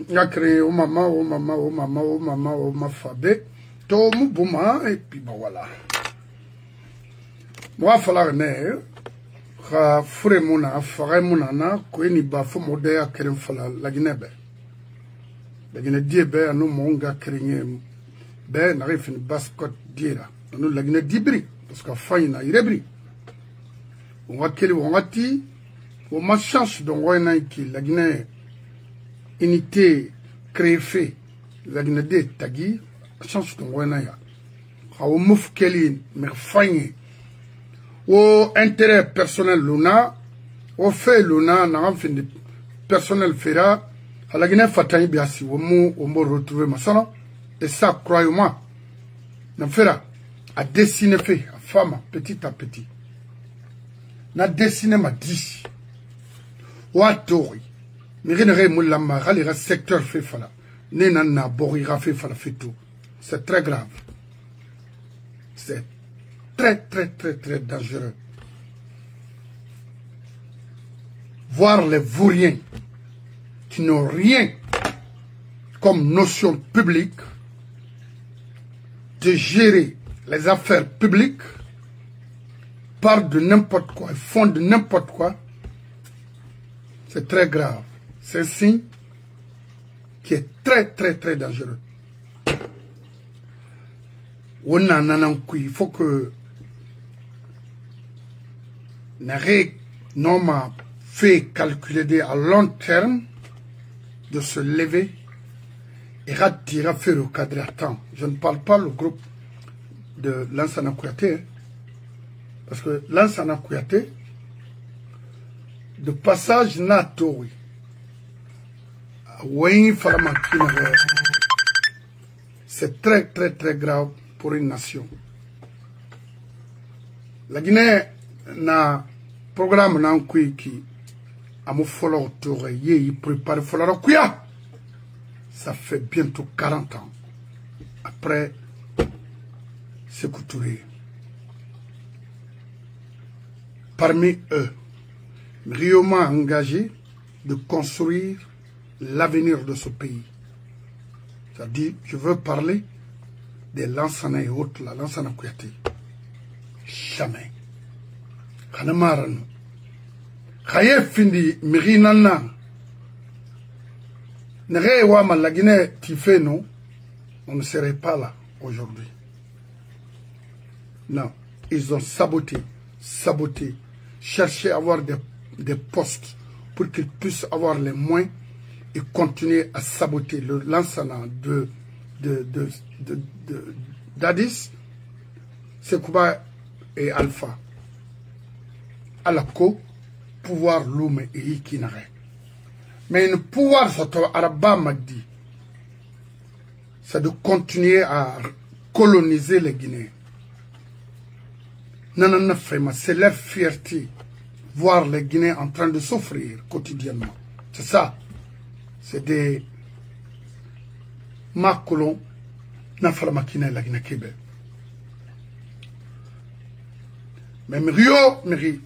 Il a créé au maman, Fabé, Tomu Bouma, et puis bah voilà. Moi, il fallait que je fasse mon Koueni Bafo Modea Kerim Fala, la Guinée. La Guinée Diebe, nous, mon gars, Kéringé, Ben, n'arrive une basse côte d'Ira. Nous, la Guinée Dibri, parce qu'à fin, il y a Irebri. On va qu'il on va dire, on m'a chance de qui la Guinée unité créée fait, la Guinée de Tagui, chance de Waynaïa. On mouf Kelly, mais fagne. Au intérêt personnel Luna, au fait Luna, n'a fin de personnel Fera, à la Guinée Fatani Biasi, au mot retrouver ma son, et ça, croyez-moi, n'a fera, à dessiner fait, à femme, petit à petit. N'a dessiné ma dit. Ouatori. Mirinere moulama, ralera secteur fait fala. Nenana, borira fait fala fait tout. C'est très grave. C'est très dangereux. Voir les vauriens qui n'ont rien comme notion publique de gérer les affaires publiques, parlent de n'importe quoi, font de n'importe quoi, c'est très grave. C'est un signe qui est très dangereux. Il faut que non m'a fait calculer à long terme de se lever et ratirer faire au cadre à temps. Je ne parle pas le groupe de Lansana Kouyaté, parce que Lansana Kouyaté, de passage Natori, c'est très grave pour une nation. La Guinée n'a programme n'a qui a mon follow autour il prépare follow Kouya. Ça fait bientôt 40 ans. Après, c'est Couturé. Parmi eux, Rio m'a engagé de construire l'avenir de ce pays. C'est-à-dire, je veux parler des Lansana et autres, la Lansana Kouyaté. Jamais. Khanamaran. Khaye findi mirinana. Nere wama la Guinée tifé non, on ne serait pas là aujourd'hui. Non, ils ont saboté, cherché à avoir des postes pour qu'ils puissent avoir les moyens et continuer à saboter le Lansana d'Addis, Sekouba et Alpha. À la co, pouvoir l'homme et Ikinare. Mais le pouvoir Araba m'a dit, c'est de continuer à coloniser les Guinéens. Non, c'est leur fierté, voir les Guinéens en train de souffrir quotidiennement. C'est ça. C'est des macolons, n'afalamakina la Guinée Québec. Mais Rio, il ne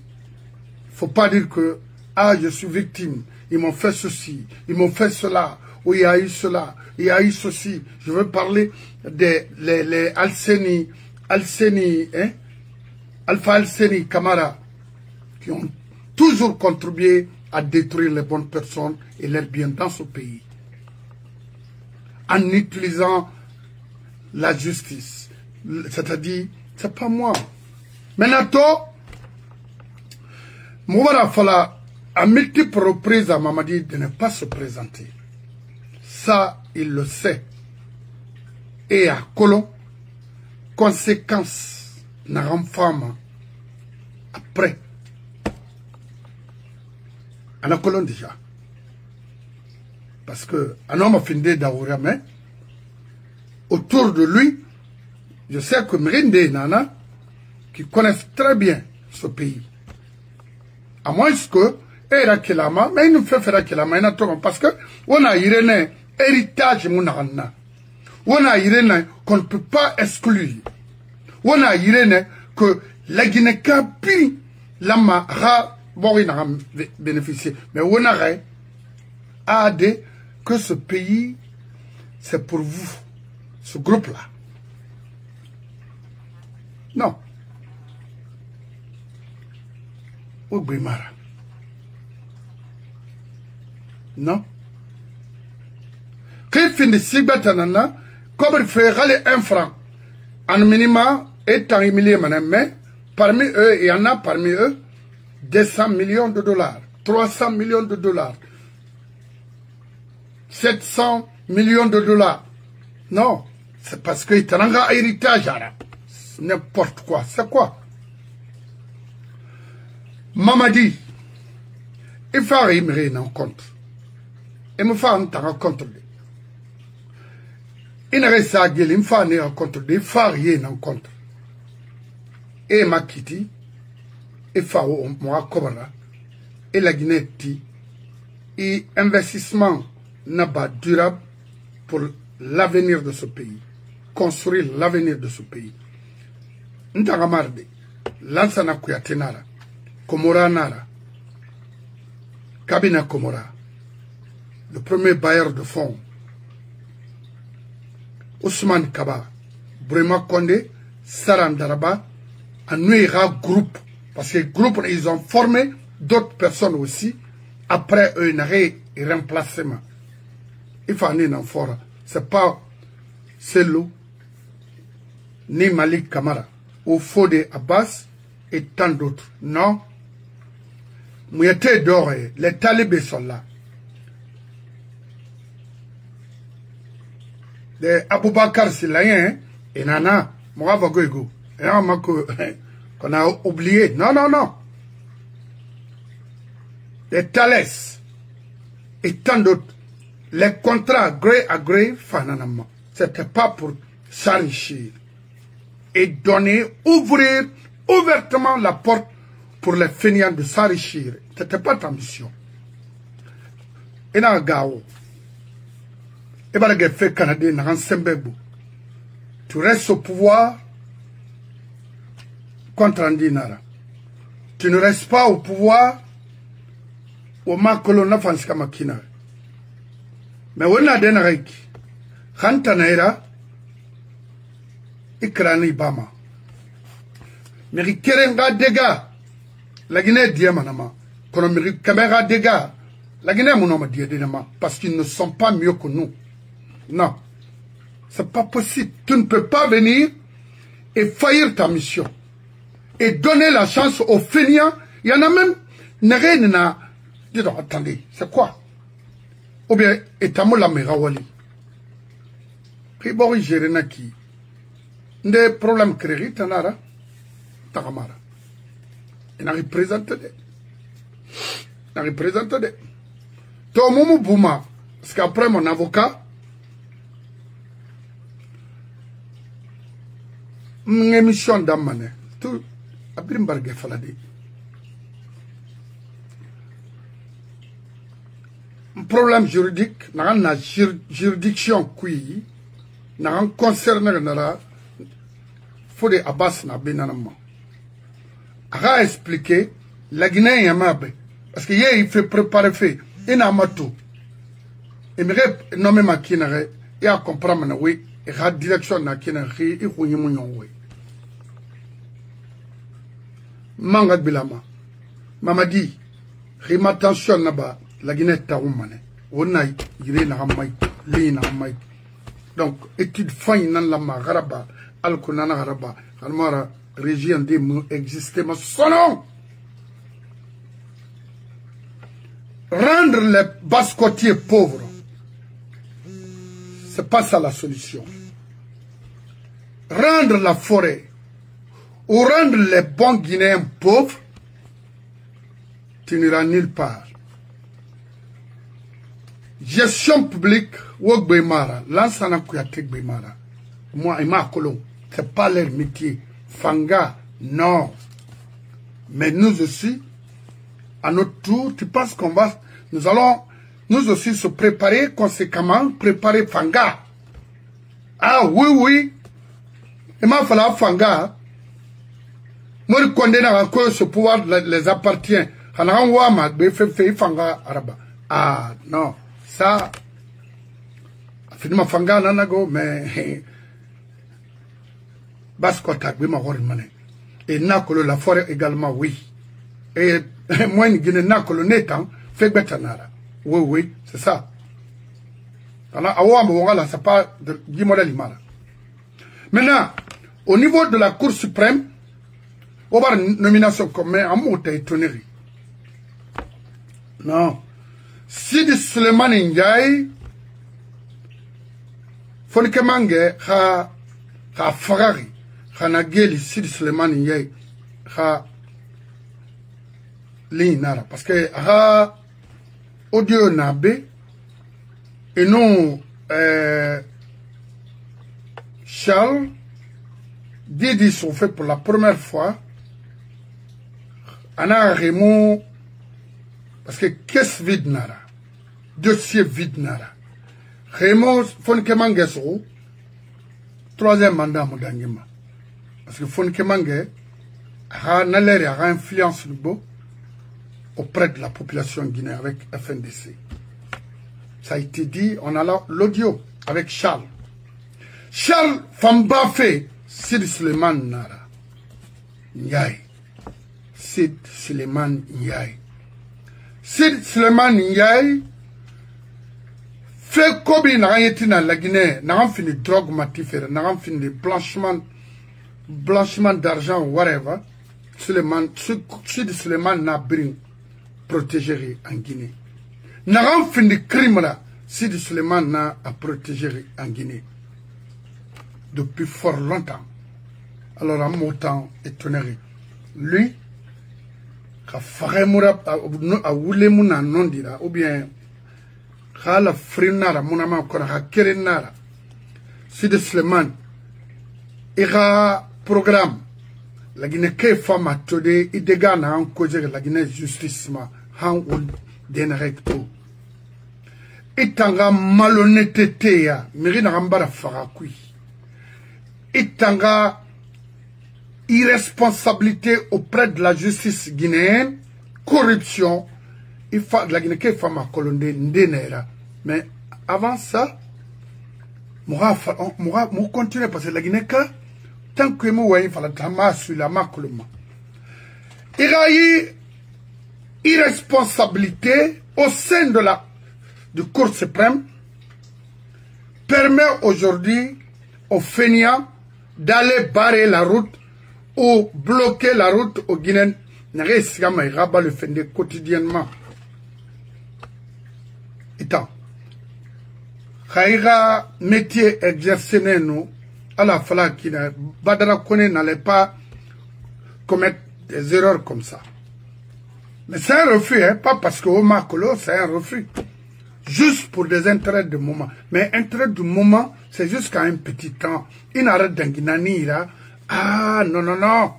faut pas dire que, ah, je suis victime, ils m'ont fait ceci, ils m'ont fait cela, ou il y a eu cela, il y a eu ceci. Je veux parler des les Alseni, hein, Alpha Alseni Kamara, qui ont toujours contribué à détruire les bonnes personnes et leurs biens dans ce pays. En utilisant la justice. C'est-à-dire, c'est pas moi. Maintenant, Moubara Fala, à multiples reprises à Mamadi de ne pas se présenter. Ça, il le sait. Et à Colon, conséquence, n'a femme après. À la Colon déjà. Parce que un homme a fini d'Aourame, autour de lui, je sais que Mrinde et Nana, qui connaissent très bien ce pays. À moins que, mais il nous fait faire Kelama, parce que, on a Irène, héritage, on a Irène qu'on ne peut pas exclure. On a Irène que la Guinée-Capi, l'ama, bon, il a bénéficié. Mais on a des que ce pays, c'est pour vous, ce groupe-là. Non. Ogbemara. Non. Qui finit si bêtement, comme il fait râler 1 franc, en minima, et tant humilié, mais parmi eux, il y en a parmi eux 200 millions de dollars, 300 millions de dollars, 700 millions de dollars. Non, c'est parce qu'il y a un héritage arabe. N'importe quoi. C'est quoi? Mamadi, il faut y en compte. Il me faut en compte. Il ne reste pas il me faut en compte. Il faut rien en compte. Et ma kiti, il faut moi cobra, et la Guinée, et investissement n'a pas durable pour l'avenir de ce pays. Construire l'avenir de ce pays. Ntagamarde, Lansana Kuyatenara, Komora Nara, Kabina Komora, le premier bailleur de fonds, Ousmane Kaba, Brema Kondé, Saran Daraba, Anuira groupe, parce que groupe, ils ont formé d'autres personnes aussi, après un arrêt et remplacement. Il faut aller en fort. C'est pas Selou, ni Malik Kamara, ou Fodé Abbas, et tant d'autres. Non. Mouyeté doré, les talibés sont là. Les Aboubakar Silayen, et Nana, Mouravagogo, et qu'on a oublié. Non, non, non. Les Thalès, et tant d'autres. Les contrats gré à gré, fananama. C'était pas pour s'enrichir. Et donner, ouvrir ouvertement la porte pour les fainéants de s'enrichir. C'était pas ta mission. Et dans le gao, et dans le fait canadien, dans le tu restes au pouvoir contre Andinara. Tu ne restes pas au pouvoir au makolo na fanska makina. Mais on a des naïki. Khantanaira, Ikrani Bama. Mais Kerenga dega, la Guinée diamanama. Konomiri Kamera dega, la Guinée monoma diadenama. Parce qu'ils ne sont pas mieux que nous. Non. C'est pas possible. Tu ne peux pas venir et faillir ta mission. Et donner la chance aux fainéants. Il y en a même, n'a dis donc, attendez, c'est quoi? Ou bien, etamo la merawali. Puis bon, j'ai rien qui. Des problèmes créés, tanara, takamara. Il n'a représenté des. Il n'a représenté des. Tomomu Bouma, parce qu'après mon avocat, une émission d'Amane, tout, Abrimbargue Faladi. Un problème juridique, n'a pas juridiction qui n'a pas concerné la Fodé Abbas n'a benanama. A expliqué la Guinée Yamabe parce que il fait préparer fait et n'a pas tout. Et me nommé ma kinare et à comprendre na oui et la direction na kinare et kounyi munyon oui. Manga bilama. Mamadi, rima attention naba. La Guinée est taoumane. On a yiré na hamay, li na hamay. Donc, étude fin nan la magaraba, alkonana garaba, almara, région des mots existait, mais son nom. Rendre les basse-côtiers pauvres, c'est pas ça la solution. Rendre la forêt, ou rendre les bons Guinéens pauvres, tu n'iras nulle part. Gestion publique, Wok Beimara, Lansana Kouyatek Beimara. Moi, Ima Kolon, c'est pas leur métier. Fanga, non. Mais nous aussi, à notre tour, tu penses qu'on va, nous allons, nous aussi se préparer conséquemment, préparer Fanga. Ah oui, oui. Il m'a fallu Fanga. Moi, je condamne à quoi ce pouvoir les appartient. Fanga Araba. Ah, non. Ça, Finima fanga nanago, mais Basko tagwe ma hori mane. Et Nakolo la forêt également, oui. Et moi, Guinée Nakolo netan, fait betanara. Oui, oui, c'est ça. Là, c'est pas de maintenant, au niveau de la Cour suprême, on va une nomination commune en monté et tonnerie. Non. Sidi Suleiman Ndiaye, Fonike Mange, ha Ferrari, ha Nageli, Sidi Suleiman Ndiaye, ha Linara. Parce que ha audio nabe, et non Charles, Didi sont faits pour la première fois. Anna Raymond, parce que qu'est-ce vide nara? Dossier vide nara. Raymond, Fonike Mangeso, troisième mandat Moudangima. Parce que Fonike Mange a influence auprès de la population guinéenne avec FNDC. Ça a été dit, on a l'audio avec Charles. Charles Fambafé, Sid Suleiman Nara. Ndiaye. Sid Suleiman Ndiaye. Sid Suleiman Ndiaye fait comme n'a été dans la Guinée, n'a pas fini de drogue matifère, n'a pas fini de blanchiment d'argent, whatever. Sid Suleiman n'a brin protégé en Guinée. N'a pas fini de crime là, Sid Suleiman n'a à protéger en Guinée. Depuis fort longtemps. Alors, en mon temps étonné, lui, a Faremoura, a Wulemuna Nondira, ou bien, a la Frinara, mon amant, a Kerenara, Sid Suleiman, il a programme, la Guinée, qui est femme à Todé, il dégage en cause la Guinée justice, han ou d'énergie. Et tanga malhonnêteté, mérite n'ambara farakui. Et tanga irresponsabilité auprès de la justice guinéenne, corruption, il faut la Guinée qui est femme à Colondé, n'dénera. Mais avant ça, moi continuer parce que la Guinée, tant que moi, il fallait tama sur la macoloma. Il y a eu irresponsabilité au sein de la du Cour suprême permet aujourd'hui aux fainéants d'aller barrer la route ou bloquer la route aux Guinéens. N'a-t-il le fait quotidiennement. Étant, Khaïra métier exercé nous à la fois qui Badara Kone n'allait pas commettre des erreurs comme ça. Mais c'est un refus, hein, pas parce que Omar Kolo, c'est un refus. Juste pour des intérêts de moment. Mais intérêt du moment, c'est jusqu'à un petit temps. Il n'arrête d'enguinani, là. Ah, non, non, non.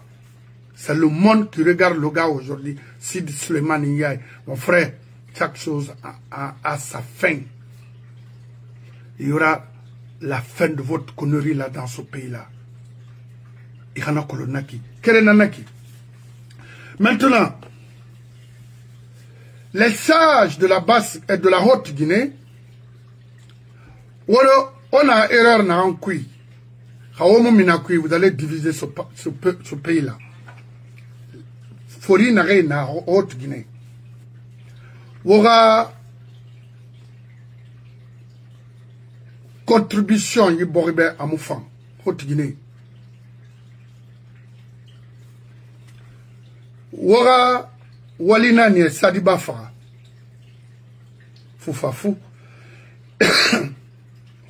C'est le monde qui regarde le gars aujourd'hui. Sid Suleiman Ndiaye. Mon frère, chaque chose a sa fin. Il y aura la fin de votre connerie là dans ce pays-là. Il y en a kolonaki. Kerenanaki. Maintenant, les sages de la basse et de la haute Guinée, on a erreur na ankui. Vous allez diviser ce pays-là. Fori na na haute Guinée. Aura contribution y boribe à Moufan, haute Guinée. Aura Walina ni Sadiba Fara. Foufafou.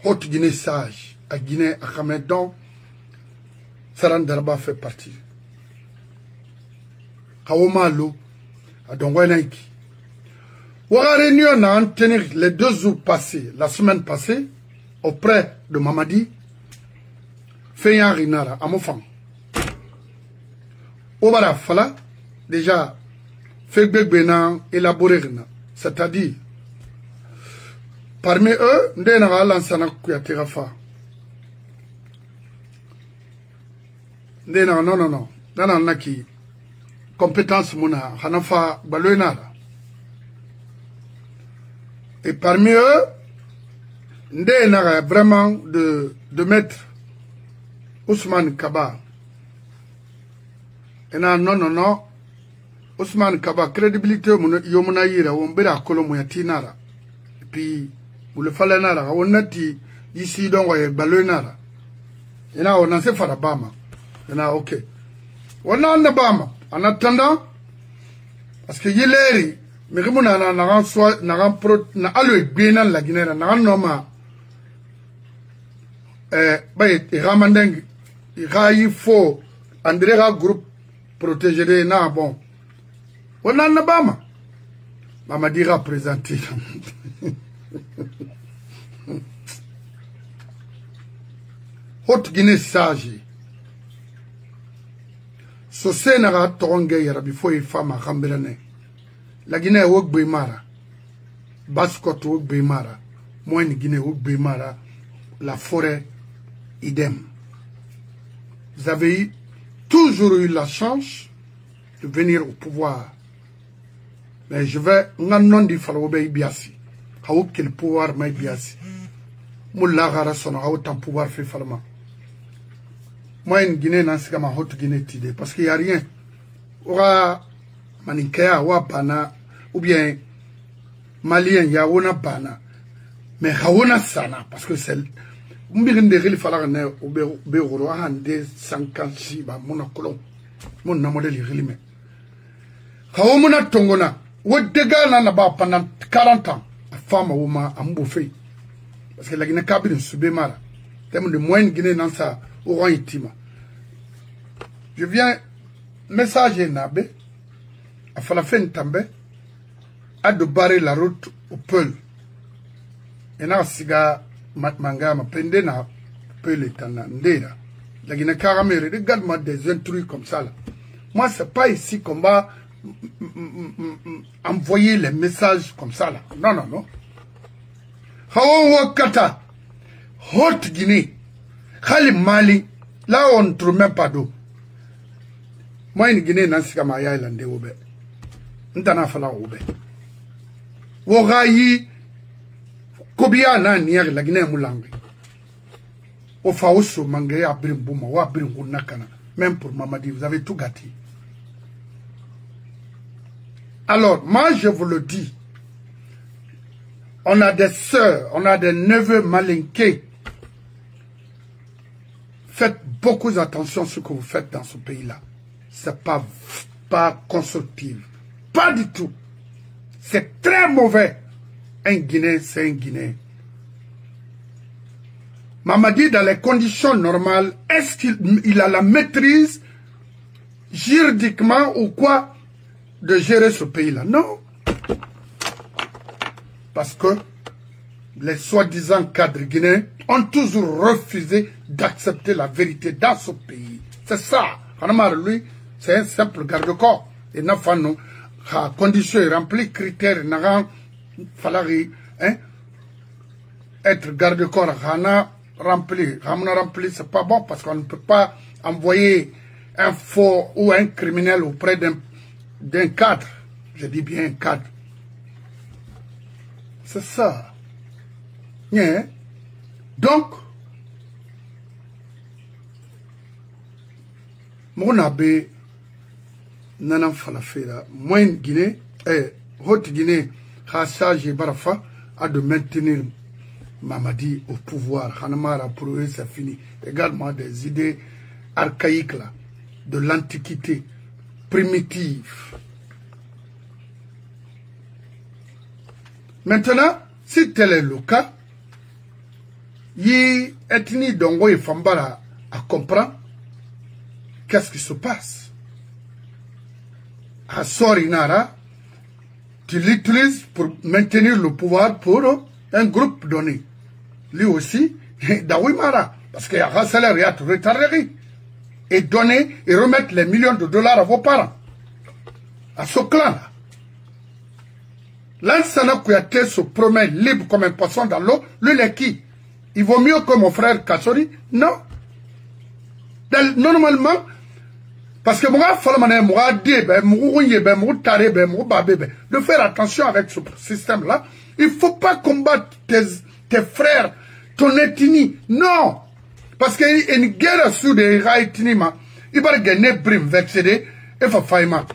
Haute Guinée sage. À Guinée, à Kamedon, Sarandarba fait partie. Kawomalo, à Dongwenaiki. Ouara réunion a tenu les 2 jours passés, la semaine passée, auprès de Mamadi, Feyan Rinara, à Mofang. Ouara Fala, déjà, Fekbek Benan élaboré, c'est-à-dire, parmi eux, Ndena Lansana Kouyategafa. Ndena, non, non, non. Nana Naki, compétence Mouna, Hanafa Baloinara. Et parmi eux, vraiment de mettre Ousmane Kaba. Et non. Ousmane Kaba, crédibilité, yomuna yira, on bera kolomo yatinara. Et puis, vous le fallait nara, on a dit, ici, donc, on est balonara. Et là, on a fait Farabama. Et là, ok. On a un Bama. En attendant, parce que Yéleri, mais comme on a alloué bien la Guinée, on a un nom, Ramandeng, il faut, Andrea groupe protégé des na bon. On a un Bama. Maman dira présenter. Haute Guinée sage. So senara toronge yarabi fo fama khambirane. La Guinée wok beimara. Baskot wok beimara. Moyenne Guinée wok beimara. La forêt idem. Vous avez toujours eu la chance de venir au pouvoir. Mais je vais non di falobe biasi. Haou quel pouvoir mai biasi. Moula gara sono haou tant pouvoir fait falma. Moi, en Guinée, non, c'est comme ma haute Guinée, parce qu'il n'y a rien. Aura Maninkea, ou Bana, ou bien Malien, il y a una Bana. Mais Haona Sana, parce que c'est. Mbirinde rili falagane, ou Beuro, à Hande, 56, mon colon. Mon namodeli rilime. Haomuna Tongona, ou dégâts n'a pas pendant 40 ans. La femme ou ma ambouffé. Parce que la Guinée Kabine subémara. Thème de moyenne Guinée dans sa. Je viens messager Nabé à Falafel També à de barrer la route au Peul. Et là, siga manga ma pende na Peul et Ndera. La Guinée Caramere, regarde-moi des intrus comme ça là. Moi, c'est pas ici qu'on va envoyer les messages comme ça là. Non. Hawa Kata, Haute Guinée. Khali Mali, là on ne trouve même pas d'eau. Moi, en Guinée, je suis à Island. Je suis à Oube. Wogayi, Kobia, Nanier, la Guinée Moulangue. Au Faoso, Mangé, Abrim Bouma, ou Abrim Nakana. Même pour Mamadi, vous avez tout gâté. Alors, moi, je vous le dis, on a des sœurs, on a des neveux malinqués. Faites beaucoup attention à ce que vous faites dans ce pays-là. C'est pas constructif. Pas du tout. C'est très mauvais. Un Guinéen, c'est un Guinéen. Mamadi, dans les conditions normales, est-ce qu'il a la maîtrise juridiquement ou quoi de gérer ce pays-là? Non. Parce que les soi-disant cadres guinéens ont toujours refusé d'accepter la vérité dans ce pays. C'est ça. Lui, c'est un simple garde-corps. Et n'a pas nous, conditions remplies, critères, n'a fallu être garde-corps, rempli, c'est pas bon parce qu'on ne peut pas envoyer un faux ou un criminel auprès d'un cadre. Je dis bien un cadre. C'est ça. Yeah. Donc, mon abbé, Nanan Falafela, moins Guinée, Haute Guinée, Hassage et Barafa, a de maintenir Mamadi au pouvoir. Hanamara, pour eux, c'est fini. Également des idées archaïques, là, de l'antiquité, primitive. Maintenant, si tel est le cas, yi ethnie dongo et Fambara à comprendre qu'est-ce qui se passe. À Sorinara, tu l'utilises pour maintenir le pouvoir pour un groupe donné. Lui aussi, Dawimara, parce qu'il y a un salaire et à tout retarder. Et donner et remettre les millions de dollars à vos parents. À ce clan-là. Lansana Kouyaté se promet libre comme un poisson dans l'eau. Lui, est qui? Il vaut mieux que mon frère Kassori? Non. Normalement, parce que moi, de faire attention avec ce système-là. Il ne faut pas combattre tes frères ton ethnie. Non. Parce qu'il y a une guerre sous des ethnies, il va gagner brim vexé et fa faima.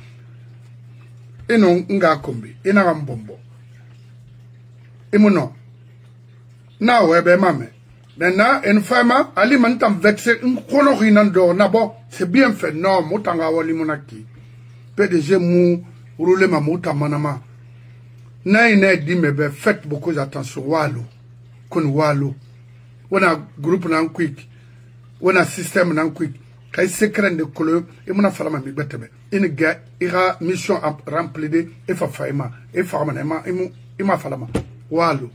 Et non, nga kombi, et n'a bombo. Et mon nom. Na webe mame. Maintenant, une femme, ali mantam vexé, un chronorinando, nabo, c'est bien fait. Non, motanga wali monaki. PDG mou, roule ma mouta manama. Na ine dit, mais faites beaucoup d'attention. Walo. Kun walo. On a groupe nan quick. On a système nan quick. Kay secret de couleur, et mon affaire mi betebe. Une guerre, ira mission remplie de, et fa faima, et farmanema, et ma falama. Walo.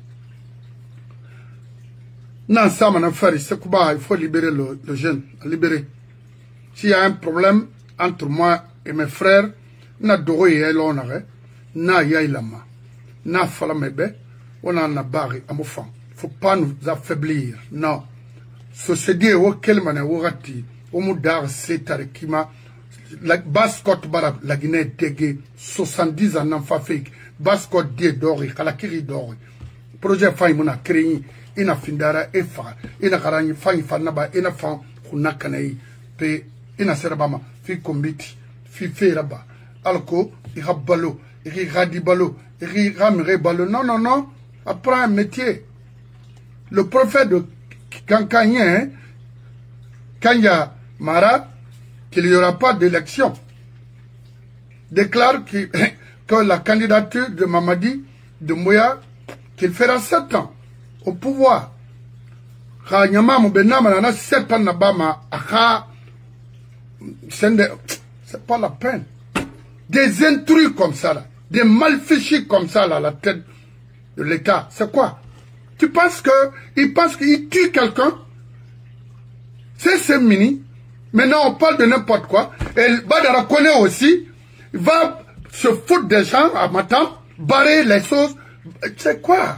Non, ça, mon affaire, c'est quoi, il faut libérer le jeune, libérer. S'il y a un problème entre moi et mes frères, na doro et l'honneur, na yailama, na falamebe, on en a barré à mon fan. Il ne faut pas nous affaiblir, non. Ce se dit, au kelmane, au rati, au moudar, c'est tarikima, la basse-côte barab, la Guinée dégué, 70 ans en fafik, basse-côte die d'ori, kalakiri d'ori. Projet Faïmouna créé. Ina findara efa ina karani fanyi fanaba ina fan kunakanai pe ina serabama fi kombiti fi feraba alko ira balo iri radi balo iri ramire balo non apprends un métier. Le prophète de Kankanien Kanya Mara qu'il n'y aura pas d'élection déclare que la candidature de Mamadi de Mouya qu'il fera 7 ans au pouvoir. C'est pas la peine. Des intrus comme ça, là, des malfichés comme ça là, à la tête de l'État, c'est quoi? Tu penses qu'il tue quelqu'un? C'est mini. Maintenant on parle de n'importe quoi. Et Badara connaît aussi, il va se foutre des gens à Matam, barrer les choses. C'est quoi?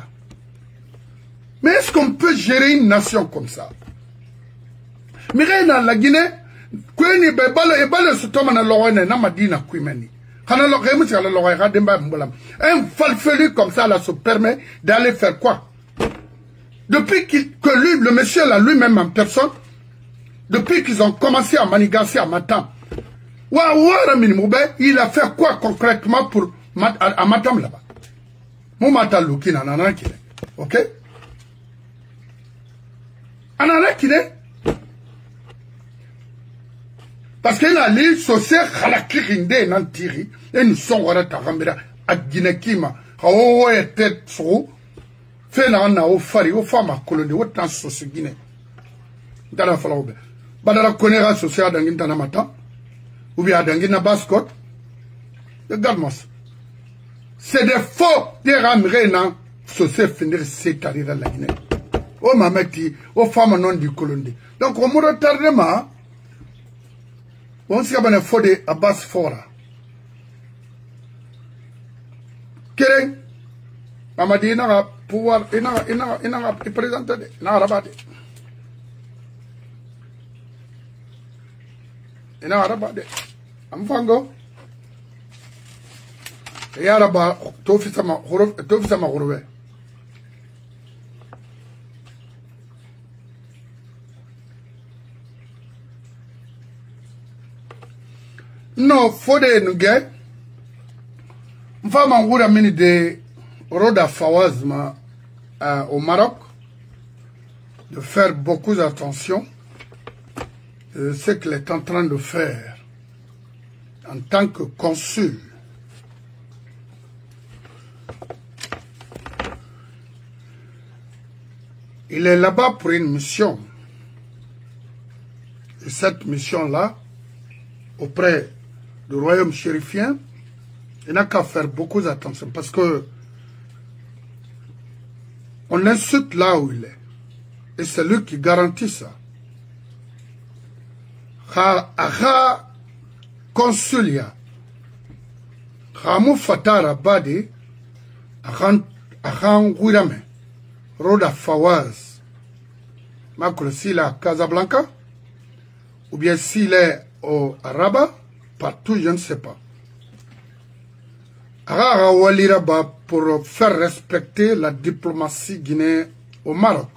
Mais est-ce qu'on peut gérer une nation comme ça? Mais dans la Guinée, un falfelu comme ça là se permet d'aller faire quoi? Depuis que lui, le monsieur là lui-même en personne, depuis qu'ils ont commencé à manigancer à Matam, il a fait quoi concrètement pour à Matam là-bas? Ok? Parce qu'il a dit socié khalakirinde nantiri et nous sommes à Tarambira à Guinée-Kima hawo était sou fait na au fari au fama colonie autant socié Guinée dara falaobe badara connaira socié à Danguin Mata ou bien à Danguin Bascot regarde-moi c'est des faux des ramirés nan socié finir c'est carrière la Guinée. Oh mameti, oh femme non du colonie. Donc on me retardement, on s'y a bien fondé à base fora. Quel Mamadi il n'a pouvoir, il n'a présenté, il n'a rabattu. Il n'a rabattu. Amfango. Il y a là-bas, tout fait ça m'a retrouvé. Non, faut des nuggets. M'fama ngoura mini de Roda Fawazma au Maroc de faire beaucoup d'attention à ce qu'il est en train de faire en tant que consul. Il est là-bas pour une mission. Et cette mission-là, auprès du royaume chérifien, il n'a qu'à faire beaucoup d'attention parce que on l'insulte là où il est. Et c'est lui qui garantit ça. Aha consulia. Hamu fatara badi. Ahan guirame. Roda Fawaz. Macro s'il est à Casablanca. Ou bien s'il est au Rabat. Partout, je ne sais pas. Ara Waliraba pour faire respecter la diplomatie guinéenne au Maroc.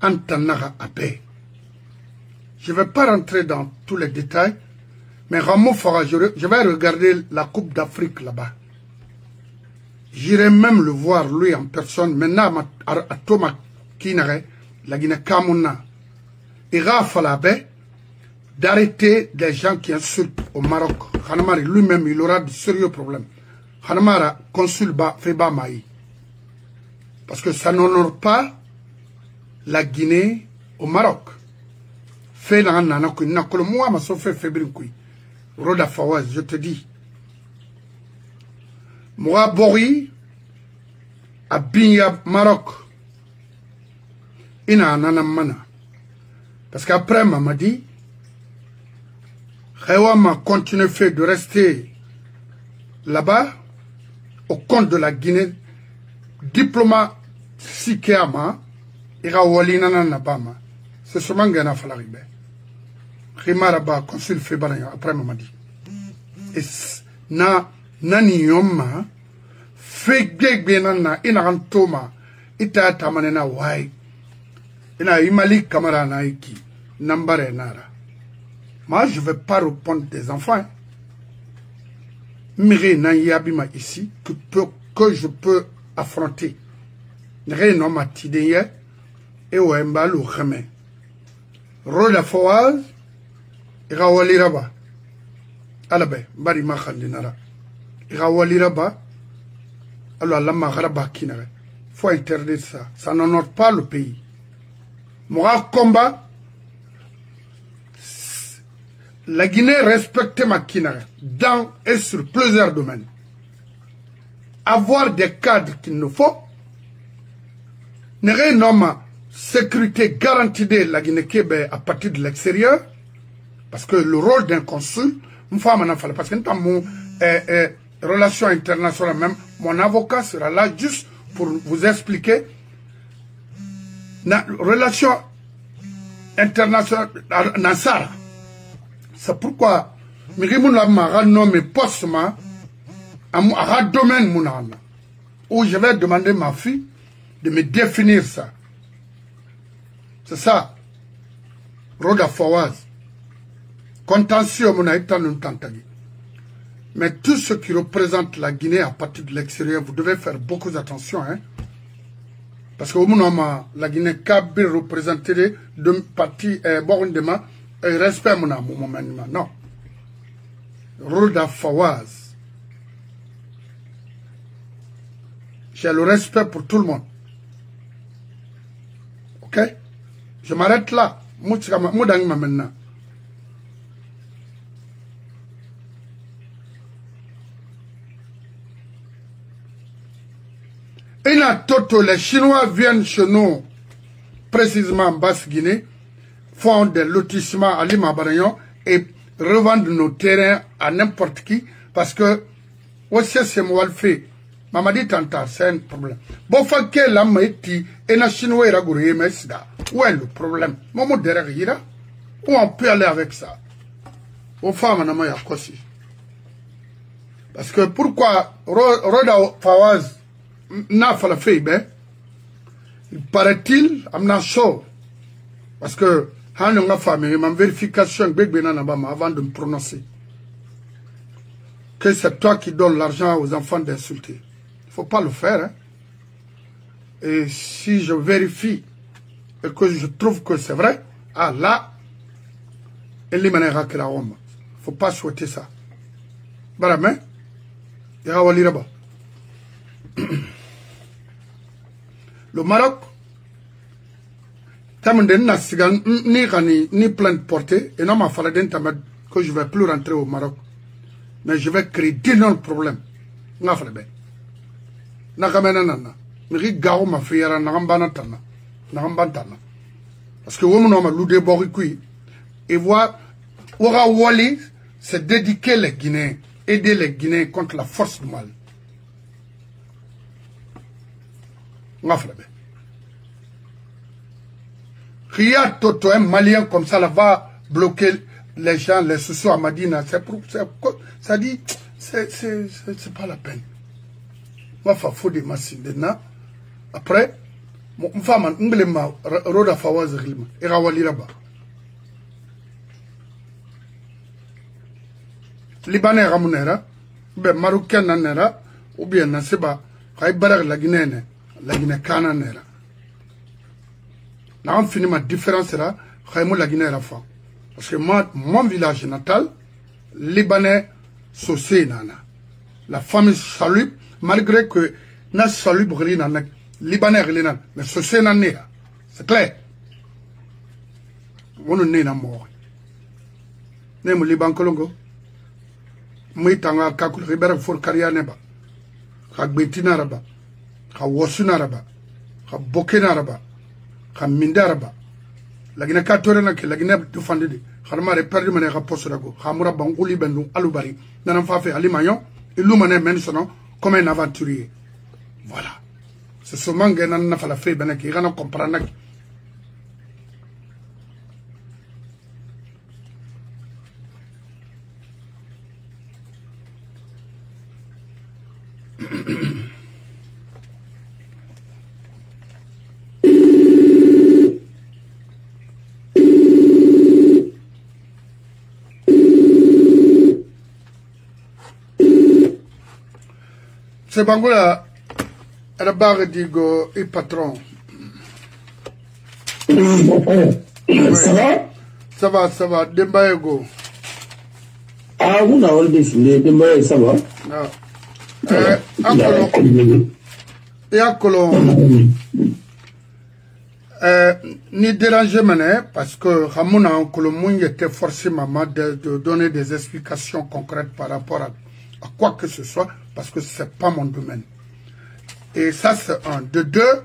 Antanaga à paix. Je ne vais pas rentrer dans tous les détails, mais Ramon Fara, je vais regarder la Coupe d'Afrique là-bas. J'irai même le voir, lui, en personne. Maintenant, à Thomas Kinare, la Guinée-Cameroun, il va falloir d'arrêter des gens qui insultent au Maroc. Hanamari, lui-même, il aura de sérieux problèmes. Hanamara, consul Feba Maï. Parce que ça n'honore pas la Guinée au Maroc. Fait dans un moi, ma soeur fait Fébrinkoui. Roda Fawaz, je te dis. Moi, Bori, à Binya, Maroc. Ina Nanamana. Parce qu'après, m'a dit, Rewa m'a continué de rester là-bas, au compte de la Guinée, diplomate Sikéama, ira Walina Nabama. C'est seulement Gana Falaribe. Rimaraba, consul Fébaraya, après m'a dit. Et nani yoma, fegeg benana, inarantoma, ita tamanena wai, ina imali kamara naiki, nambare nara. Moi, je ne vais pas répondre des enfants. Mire Nayabima ici, que je peux affronter. Nere no matideye, et ouemba le remé. Roda Fawaz, ira waliraba. Alabe, bari makhandinara. Ira waliraba, alors la magraba kinare. Faut interdire ça. Ça n'honore pas le pays. Moi, combat. La Guinée respecte ma Kinare dans et sur plusieurs domaines. Avoir des cadres qu'il nous faut. N'est pas sécurité garantie de la Guinée-Québec à partir de l'extérieur. Parce que le rôle d'un consul, parce que dans mon relation internationale même, mon avocat sera là juste pour vous expliquer la relation internationale dans ça. C'est pourquoi je nommé postement à domaine où je vais demander à ma fille de me définir ça. C'est ça. Roda Fawaz. Contentieux mon tantagi. Mais tout ce qui représente la Guinée à partir de l'extérieur, vous devez faire beaucoup d'attention. Hein? Parce que la Guinée Kabir représenterait deux parties Borundema. Respect mon amour, non. Roda Fawaz. J'ai le respect pour tout le monde. Ok? Je m'arrête là. Moudangma maintenant. Et là, Toto, les Chinois viennent chez nous, précisément en Basse-Guinée, font des lotissements à Lima-Barayon et revendent nos terrains à n'importe qui parce que c'est moi le fait. Maman dit tanta, c'est un problème. Bon, faut que la maïti et la chinois et la gouré, mais c'est là. Où est le problème? Maman derrière, où on peut aller avec ça? Aux femmes, on a aussi. Parce que pourquoi Roda Fawaz n'a pas fait, ben, il paraît-il, I'm chaud. Parce que, ma vérification avant de me prononcer. Que c'est toi qui donnes l'argent aux enfants d'insulter. Il ne faut pas le faire. Hein? Et si je vérifie et que je trouve que c'est vrai, ah là, il ne faut pas souhaiter ça. Baramé, il y a le Maroc, ni plainte portée, et non m'a fallu que je ne vais plus rentrer au Maroc. Mais je vais créer d'énormes problèmes. N'a fallu bien. N'a pas nana. Mais garo ma fille n'a pas tana. N'a pas tana. Parce que vous m'en loudé boricui. Et voir, Ora Wali, c'est dédiquer les Guinéens, aider les Guinéens contre la force du mal. N'a fallu bien. Rien Toto, un Malien comme ça, là, va bloquer les gens, les sociaux à Madina. Ça dit, c'est pas la peine. Moi, il faut des machines. Après, Mfama nglema roda fawaz rilma irawali raba Libanais ramunera be marocain nanera ou bien nasiba kay barak la Guinée kana nera na on finit ma différence là kay la Guinée rafa parce que moi mon village natal libanais saucé nana la famille Salub malgré que na Salub rina na libanais rina mais saucé nana c'est clair on est na mort ne mo liban kolongo Moitanga kakul ribera for kariane ba ka betina raba ka wosuna raba ka bokena raba ka mindara ba lagina ka tore na ke lagina to fandide kharma re perdi mane ka posrago khamura banguli bendu alubari nanam fa fe alimayon illumane men sono comme un aventurier voilà c'est ce mangue nan na fala fe benaki gana comprendre C'est Bangola, la barre digo et patron. Ça va? Ça va, Dembaego. Ah, vous n'avez pas décidé, Dembaego, ça va? Et à Colomb, ni déranger mané, parce que Ramona en Colomb était forcé maman de donner des explications concrètes par rapport à quoi que ce soit, parce que c'est pas mon domaine. Et ça, c'est un. De deux,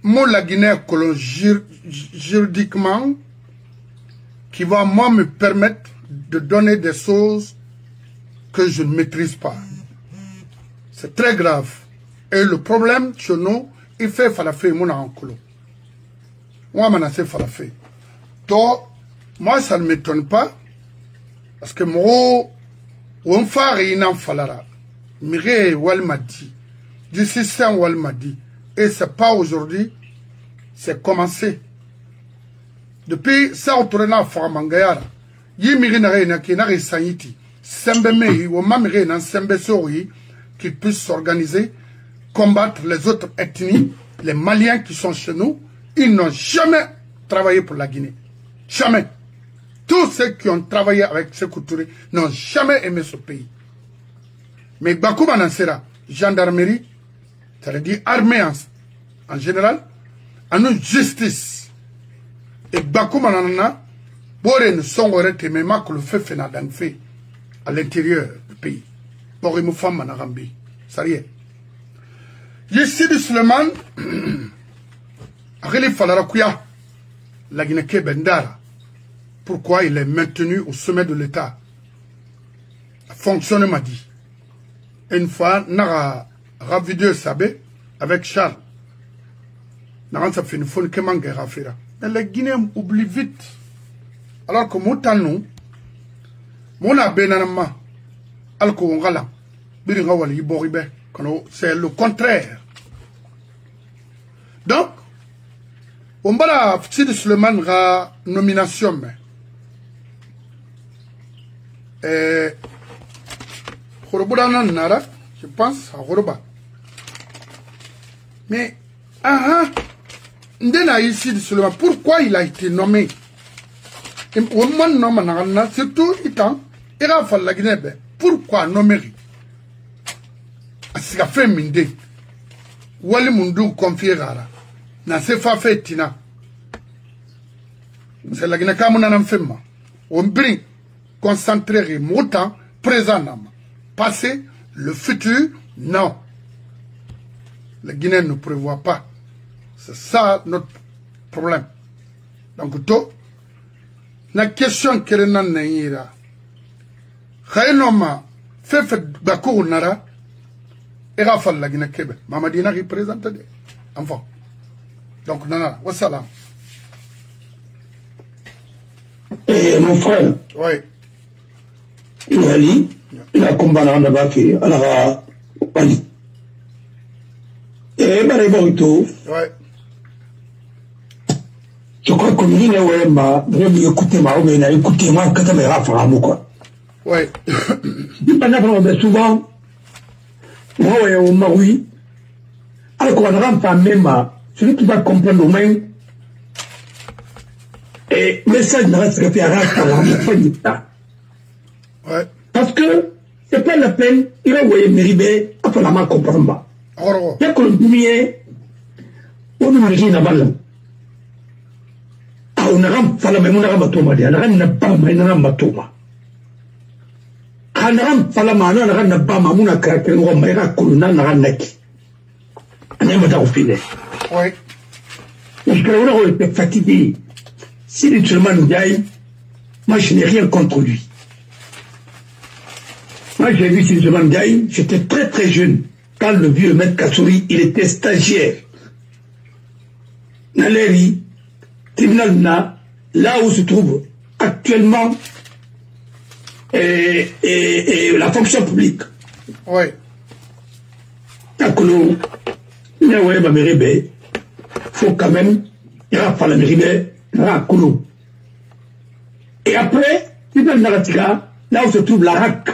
moi, la Guinée Colomb juridiquement, qui va, moi, me permettre de donner des choses que je ne maîtrise pas. C'est très grave. Et le problème chez nous, il fait falafel, mon oncle. Moi, je sais falafel. Donc, moi, ça ne m'étonne pas. Parce que moi, on fait rien en falara. Mire, Wal m'a dit. Du système, Wal m'a dit. Et c'est pas aujourd'hui, c'est commencé. Depuis, ça, on tourne à Faramangayara. Yi mire n'a rien qui n'a rien saniti. Sembe mei, ou ma mire n'a sembe sori, qui puisse s'organiser, combattre les autres ethnies, les Maliens qui sont chez nous, ils n'ont jamais travaillé pour la Guinée. Jamais. Tous ceux qui ont travaillé avec Sékou Touré n'ont jamais aimé ce pays. Mais Bakouma Nansera, gendarmerie, ça veut dire armée en général, en une justice. Et Bakouma Nanana, Bore ne sont arrêtés, mais que le fait fait fait à l'intérieur du pays. Pour une femme en Arambi. Ça y est. Yessidi Suleiman, Akhili Falarakuya, la Guinée Bendara. Pourquoi il est maintenu au sommet de l'État? Fonctionnement dit. Une fois, Nara Ravideux Sabé, avec Charles. Nara ça fait une fois que manque Rafira. Mais les Guinéens oublient vite. Alors que mon tanou, mon abénama, alcool ngala, biringa wali boribe, c'est le contraire. Donc, on va la Sidi Suleiman ra nomination, Khoroboudana Nara, je pense à Khoroba. Mais, Ndena ici de Suleiman, pourquoi il a été nommé? Surtout, il a fallu la Guinée. Pourquoi nommer? Parce qu'il a fait Minde. Wali Mundu confié Rara. N'a pas fait Tina. C'est la Guinée comme on a fait. On bring concentrer mon temps présent. Passé, le futur, non. La Guinée ne prévoit pas. C'est ça notre problème. Donc, tout. La question que l'on a n'est pas. Khaïnoma, fait Bakou Nara, et Rafal la Guinée Québec. Mamadina représente des enfants. Donc, Nana, wassalam. Mon frère, oui. Il a combattu en Abaki, alors, Ouais. Je crois que nous avons écouté moi quand on m'a quoi. Ouais. Souvent, moi, au Maui, alors qu'on rentre pas même, celui qui va comprendre au moins, et le message ne reste que à Ouais. parce que c'est pas la peine, il va envoyer Méribé, après la main comprendre pas. Il y a que le premier, on ne m'imagine la balle. Ah, on a rentré la même, on a rentré ma dia, on a rentré ma, on a rentré ma. On a rentré la main, on a rentré ma, on a rentré ma, on a rentré ma, on a rentré ma. On a rentré ma. Ouais. Je crois qu'on était fatigué. Si le Tchouman Ndiaye, moi je n'ai rien contre lui. Moi j'ai vu le Tchouman Ndiaye, j'étais très très jeune. Quand le vieux maître Kassouri, il était stagiaire. Naleri, tribunal na, là où se trouve actuellement la fonction publique. Ouais. Takolo, Naoué Bamérébé, faut quand même, il va falloir Méribé, Rakolo. Et après, tribunal Naratika, là où se trouve la RAC.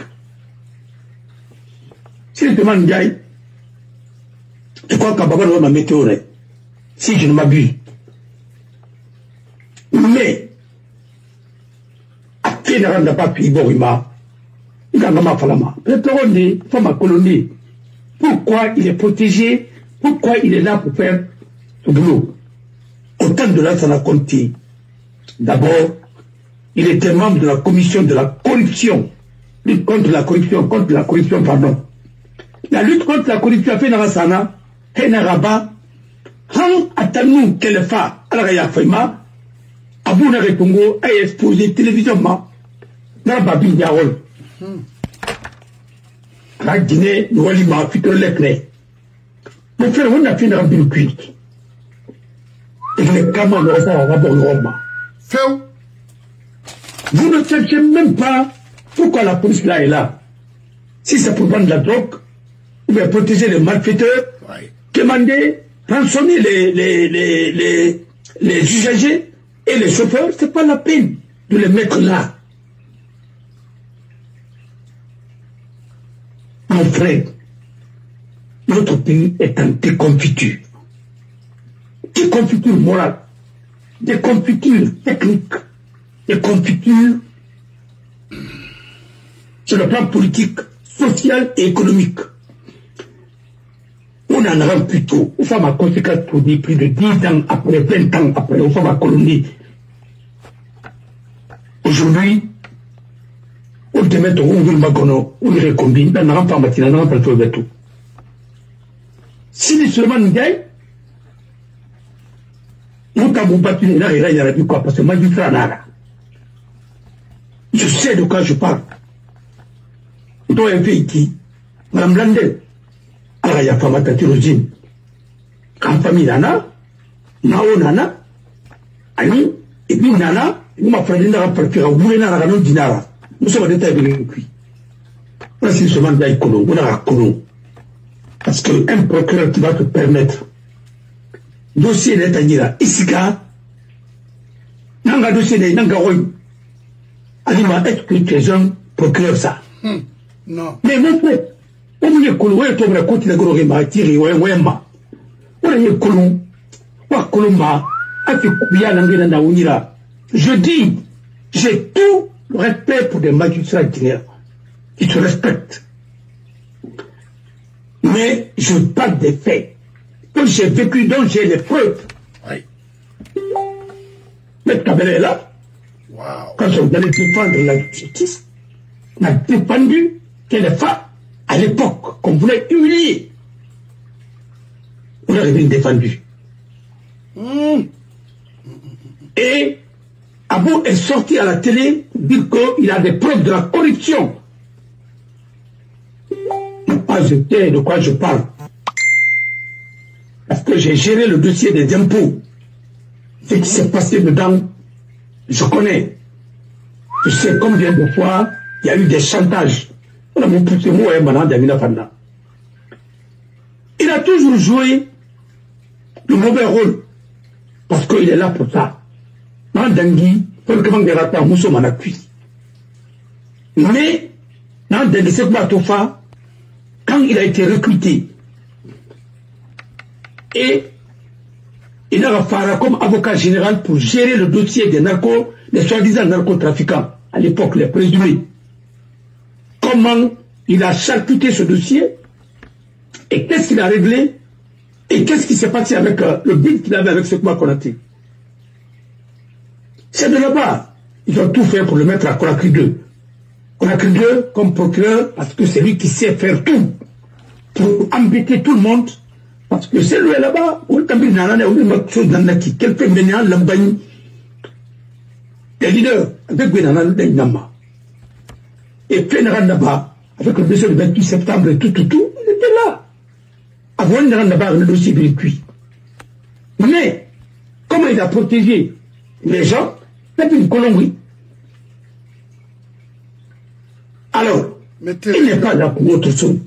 Si le demande Ndiaye, je crois qu'Ababa ma météo, si je ne m'abuse. Mais, à qui n'a pas pu Borima, Gangama Falama, peut-être dit, femme colonie, pourquoi il est protégé, pourquoi il est là pour faire ce boulot. Autant de là, ça l'a compté. D'abord, il était membre de la commission de la corruption, lutte contre la corruption, pardon. La lutte contre la corruption a fait Narasana, Henaraba, Han Atanou Kelefa, Alaya Faima, Abouna Retongo, a exposé télévision, Narababi Diarol. La Guinée, Noualima, Fito Lekne. Mon frère, on a fait une rabine cuite. Et les camans ne sont pas bon Roma. Vous ne cherchez même pas pourquoi la police là est là. Si c'est pour vendre la drogue, ou bien protéger les malfaiteurs, demander, rançonner les usagers et les chauffeurs, c'est pas la peine de les mettre là. Mon frère, notre pays est en déconfiture. Déconfiture morale, déconfiture technique, déconfiture sur le plan politique, social et économique. On en rend plutôt, aux femmes à conséquence pour dire plus de 10 ans après, 20 ans après, aux femmes à colonie. Aujourd'hui, on te met au Ouvre Magono, on les recombine, on n'en pas matin, on n'en pas le tout. Si les seulement nous gagnent, nous t'avons battu les narres, il y a du quoi, parce que moi, je suis un je sais de quoi je parle. Toi, un pays qui, Madame Landel, alors il y a pas ma théologie. Quand famille nana, Nao nana, Ani, et puis nana, nous m'a fait une partir au bout d'un ranon dinara. Nous sommes des tailles de lui. On a si seulement d'aïkono, on a kono. Parce qu'un procureur qui va te permettre, dossier d'État, Isika, Nanga dossier d'État, Nanga Roy, Anima, est-ce que tu es un procureur ça? Non. Mais mon frère, on y est colou, et on a continué à grouper ma tire, ou un ma. On y est colou, ou à colomba, à te couper à l'anglais dans la. Je dis, j'ai tout le respect pour des magistrats guinéens qui se respectent. Mais je parle des faits. Comme j'ai vécu, donc j'ai les preuves. Oui. Mais Kabila est là. Wow. Quand on allait défendre la justice, on a défendu que les femmes, à l'époque, qu'on voulait humilier, on avait défendu. Et Abou est sorti à la télé dire qu'il a des preuves de la corruption. Pas je sais de quoi je parle. Parce que j'ai géré le dossier des impôts. Ce qui s'est passé dedans, je connais. Je sais combien de fois il y a eu des chantages. Il a toujours joué le mauvais rôle. Parce qu'il est là pour ça. Dans Dangui, mais dans Dangui Sekouba Tofa, quand il a été recruté, et il a fait comme avocat général pour gérer le dossier des narcos, des soi-disant narcotrafiquants, à l'époque les présumés. Comment il a charcuté ce dossier, et qu'est-ce qu'il a réglé, et qu'est-ce qui s'est passé avec le bid qu'il avait avec Sekouba Konaté. C'est de là-bas. Ils ont tout fait pour le mettre à Conakry 2. Conakry 2 comme procureur, parce que c'est lui qui sait faire tout pour embêter tout le monde. Parce que c'est lui là-bas, quelqu'un venait à l'Ambani, des leaders, avec Gwenana Nama. Et puis là-bas, avec le dossier du 28 septembre et tout, il était là. Avant de là-bas, le dossier est cuit. Mais, comment il a protégé les gens, c'est une Colombie. Alors, il n'est pas là pour autre chose.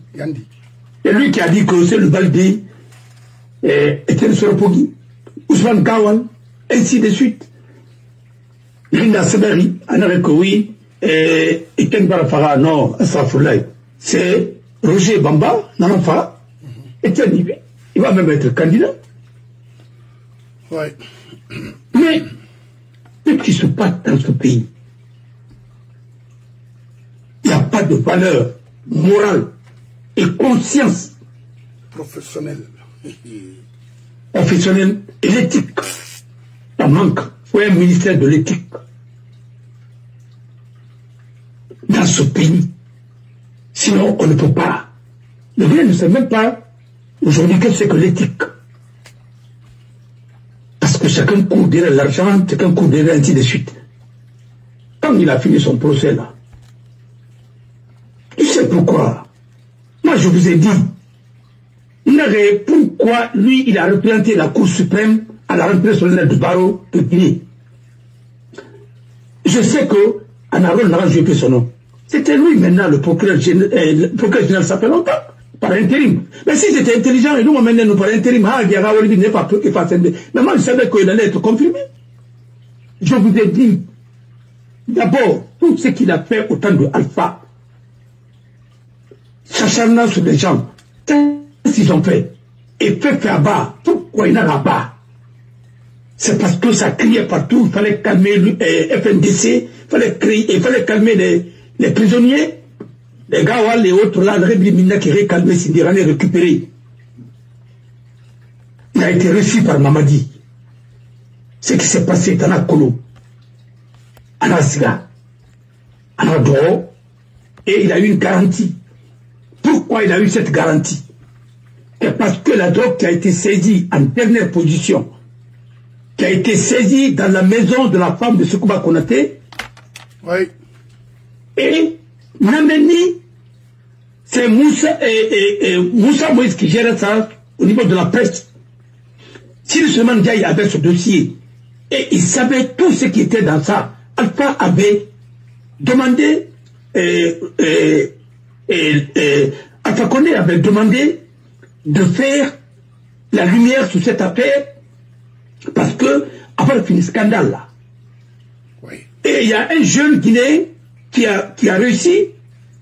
C'est lui qui a dit que c'est le Baldé, était le Soropogui, Ousmane Kawan, ainsi de suite. Linda Seberi, Anareko, oui, et Ken Barafara, non, c'est Roger Bamba, Nanafara, et il va même être candidat. Ouais. Mais, ce qui se passe dans ce pays, il n'y a pas de valeur morale et conscience professionnelle et l'éthique. Ça manque. Il faut un ministère de l'éthique dans ce pays. Sinon, on ne peut pas. Le gars ne sait même pas aujourd'hui qu'est-ce que l'éthique. Parce que chacun court derrière l'argent, chacun court derrière ainsi de suite. Quand il a fini son procès là, tu sais pourquoi? Moi je vous ai dit, pourquoi lui il a représenté la Cour suprême à la rentrée solennelle du barreau de Guinée. Je sais que Anaron n'a pas joué son nom. C'était lui maintenant le procureur général, ça fait longtemps, par intérim. Mais si c'était intelligent, et nous maintenant nous par intérim, n'est pas peu que face. Mais moi je savais qu'il allait être confirmé. Je vous ai dit, d'abord, tout ce qu'il a fait au temps de Alpha, s'acharnant sur les gens, qu'est-ce qu'ils ont fait? Et fait faire bas. Pourquoi il n'a pas bas? C'est parce que ça criait partout, il fallait calmer le FNDC, il fallait calmer les prisonniers, les gars, les autres là, le Réblimina qui récalmait, Sindirane récupéré. Il a été reçu par Mamadi. Ce qui s'est passé dans la Kolo, à Nasiga, à Nadoro, et il a eu une garantie. Pourquoi il a eu cette garantie? C'est parce que la drogue qui a été saisie en dernière position, qui a été saisie dans la maison de la femme de Sekouba Konaté, oui. Et Nameni, c'est Moussa Moïse qui gère ça au niveau de la presse. Si le Suleiman Diaye avait ce dossier et il savait tout ce qui était dans ça, Alpha avait demandé, Alpha Condé avait demandé de faire la lumière sur cette affaire parce que, avant le fini scandale là, oui. Et il y a un jeune Guinéen qui a réussi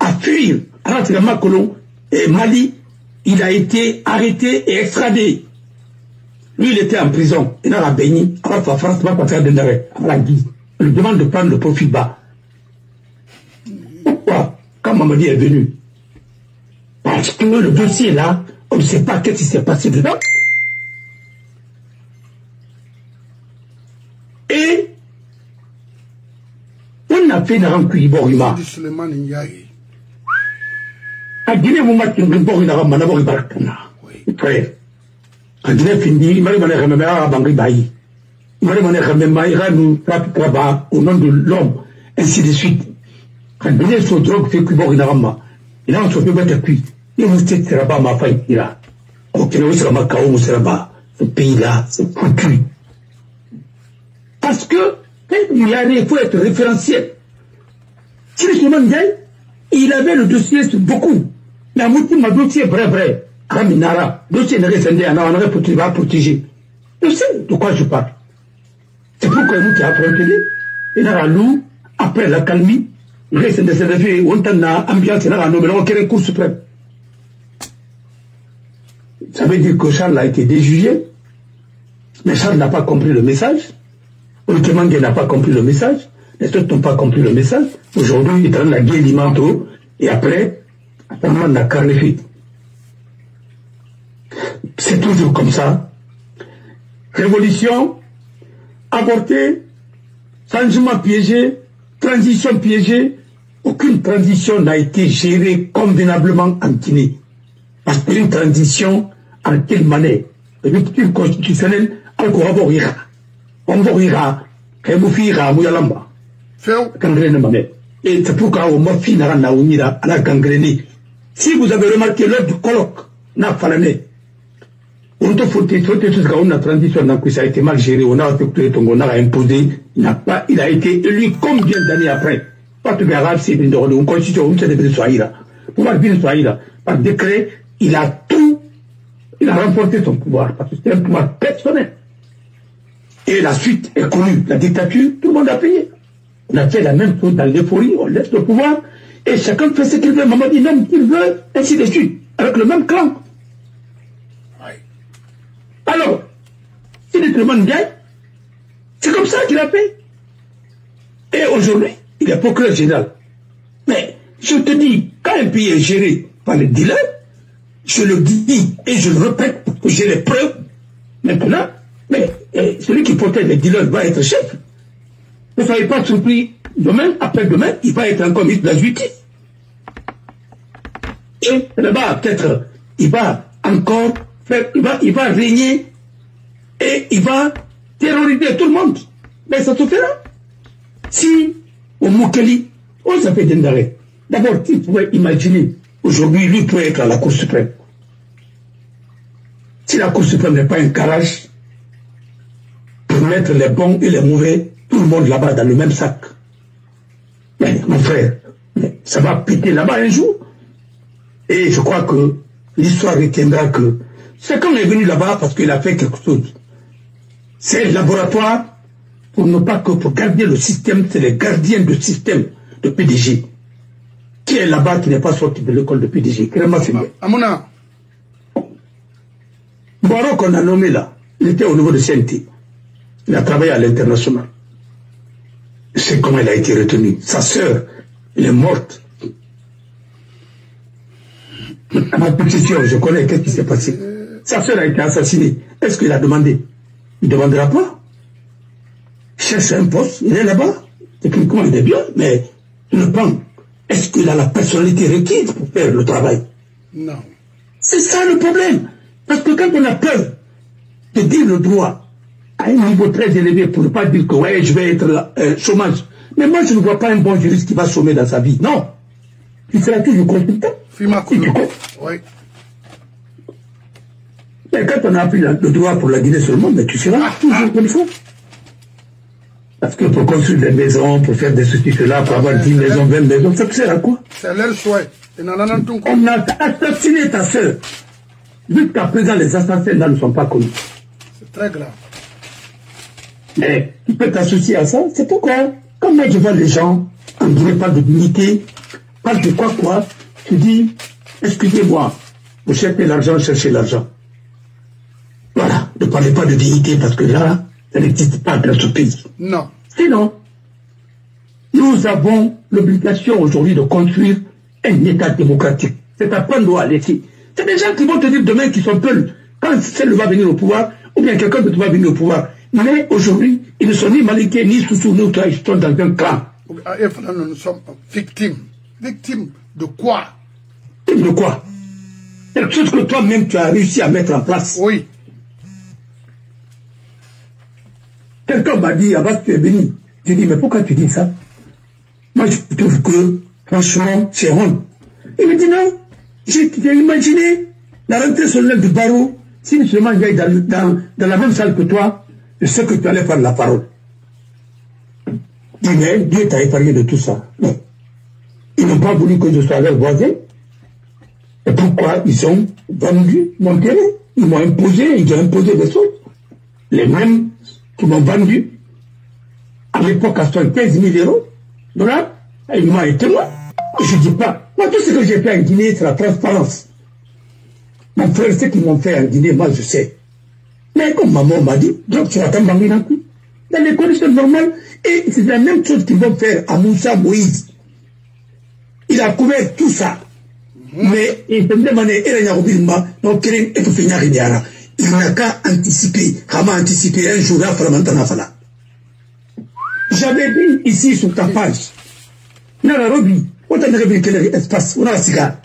à fuir à Makolo et Mali. Il a été arrêté et extradé. Lui, il était en prison. Il a béni. Alors, la France va pas faire de l'arrêt. Il lui demande de prendre le profit bas. Pourquoi? Quand Mamadi est venu? Parce que le dossier là, on ne sait pas qu'est-ce qui s'est passé dedans. Et on a fait une rencontre Iborima. À Guinée, vous m'avez dit que vous avez fait frère. À Guinée, fini, il m'a dit que vous avez fait il m'a dit que vous avez au nom de l'homme, ainsi de suite. À Guinée, il faut drogue fait que vous avez fait. Il a un peu de cuit. Il vous dit que vous avez fait là. Ok, nous sommes à Kao, ce pays-là, c'est foutu. Parce que, il faut être référentiel. Si le Suleiman Diaye, il avait le dossier sur beaucoup. La moitié de dossier, vrai. Raminara, dossier de rescindé, on aurait protégé. Je sais de quoi je parle. C'est pourquoi nous qui affrontons, et dans la loup, après la calmie, il reste de se lever, on a ambiance, on a nommé une Cour suprême. Ça veut dire que Charles a été déjugé, mais Charles n'a pas compris le message. Olkemangue n'a pas compris le message. Les autres n'ont pas compris le message. Aujourd'hui, il est dans la guerre alimentaire, et après, on a carré. C'est toujours comme ça. Révolution, avorté, changement piégé, transition piégée. Aucune transition n'a été gérée convenablement en Guinée. Parce qu'une transition, en quelle manière? Une rupture constitutionnelle, encore avorira. On vorira. Et vous fira, Mouyalamba. Et c'est pourquoi on m'a fini à la gangrénée. Si vous avez remarqué lors du colloque, n'a pas l'année. On te faut qu'on a transition, ça a été mal géré, on a effectué, on a imposé, il a été élu combien d'années après? Pas de garage, c'est une constitution, on s'est devenu Swahira. Pour voir bien Swahira, par décret, il a tout, il a remporté son pouvoir, parce que c'est un pouvoir personnel. Et la suite est connue, la dictature, tout le monde a payé. On a fait la même chose dans l'euphorie, on laisse le pouvoir, et chacun fait ce qu'il veut, maman dit même qu'il veut, ainsi de suite, avec le même clan. Alors, si le monde gagne, c'est comme ça qu'il a fait. Et aujourd'hui, il est procureur général. Mais je te dis, quand un pays est géré par les dealers, je le dis et je le répète pour que j'ai les preuves. Maintenant, mais celui qui protège les dealers va être chef. Ne soyez pas surpris, demain, après-demain, il va être encore ministre de la justice. Et là-bas, peut-être, il va encore faire, il va régner et il va terroriser tout le monde. Mais ça se fera. Si, au Moukeli, on s'appelle Dendare. D'abord, qui pouvait imaginer, aujourd'hui, lui pourrait être à la Cour suprême. Si la Cour suprême n'est pas un garage pour mettre les bons et les mauvais, tout le monde là-bas dans le même sac. Mais, mon frère, ça va péter là-bas un jour. Et je crois que l'histoire retiendra que c'est quand on est venu là-bas parce qu'il a fait quelque chose. C'est un laboratoire pour ne pas que pour garder le système, c'est les gardiens du système de PDG. Qui est là-bas qui n'est pas sorti de l'école de PDG? Amona. Boiro qu'on a nommé là, il était au niveau de CNT. Il a travaillé à l'international. C'est comment il a été retenu. Sa sœur, elle est morte. À ma pétition, je connais qu'est-ce qui s'est passé. Sa sœur a été assassinée. Est-ce qu'il a demandé? Il ne demandera pas. Il cherche un poste, il est là-bas. Techniquement, il est bien, mais je le prends. Est-ce qu'il a la personnalité requise pour faire le travail? Non. C'est ça le problème. Parce que quand on a peur de dire le droit à un niveau très élevé pour ne pas dire que ouais, je vais être chômage. Mais moi, je ne vois pas un bon juriste qui va chômer dans sa vie. Non. Il sera toujours consultant. Oui. Mais quand on a appris le droit pour la Guinée seulement, mais tu seras toujours comme ça. Parce que pour construire des maisons, pour faire des ceci, cela, pour avoir 10 maisons, 20 maisons, ça sert à quoi? C'est leur souhait. On a assassiné ta soeur. Jusqu'à présent, les assassins ne sont pas connus. C'est très grave. Mais tu peux t'associer à ça, c'est pourquoi, quand moi je vois les gens, on ne dirait pas de dignité, pas de quoi, tu dis, excusez-moi, vous cherchez l'argent, cherchez l'argent. Voilà, ne parlez pas de dignité parce que là, ça n'existe pas dans ce pays. Non. Sinon, nous avons l'obligation aujourd'hui de construire un État démocratique. C'est à prendre à laisser. C'est des gens qui vont te dire demain qu'ils sont peuls. Quand celle va venir au pouvoir, ou bien quelqu'un d'autre va venir au pouvoir. Mais aujourd'hui, ils ne sont ni Maliké, ni Soussou, ni toi, ils sont dans un clan. Nous sommes victimes. Victimes de quoi? Victimes de quoi? Quelque chose que toi-même tu as réussi à mettre en place. Oui. Quelqu'un m'a dit, avant que tu es venu, je dis, mais pourquoi tu dis ça? Moi, je trouve que, franchement, c'est honte. Il me dit non, j'ai imaginé la rentrée solennelle du barreau, si seulement j'aille dans la même salle que toi, je sais que tu allais faire la parole. Mais Dieu t'a épargné de tout ça. Mais ils n'ont pas voulu que je sois leur voisin. Et pourquoi ils ont vendu mon terrain? Ils m'ont imposé, ils ont imposé des choses. les mêmes qui m'ont vendu à l'époque à 75 000 $, il m'a été témoin. Je ne dis pas. Moi, tout ce que j'ai fait en Guinée, c'est la transparence. Mon frère, ce qu'ils m'ont fait en Guinée, moi, je sais. Mais comme maman m'a dit, donc tu vas t'en banguer dans les conditions normales. Et c'est la même chose qu'ils vont faire à Moussa Moïse. Il a couvert tout ça. Mais il me demandait, il n'a qu'à anticiper. Comment anticiper un jour, j'avais dit ici sur ta page, on a quel espace, on a un cigare,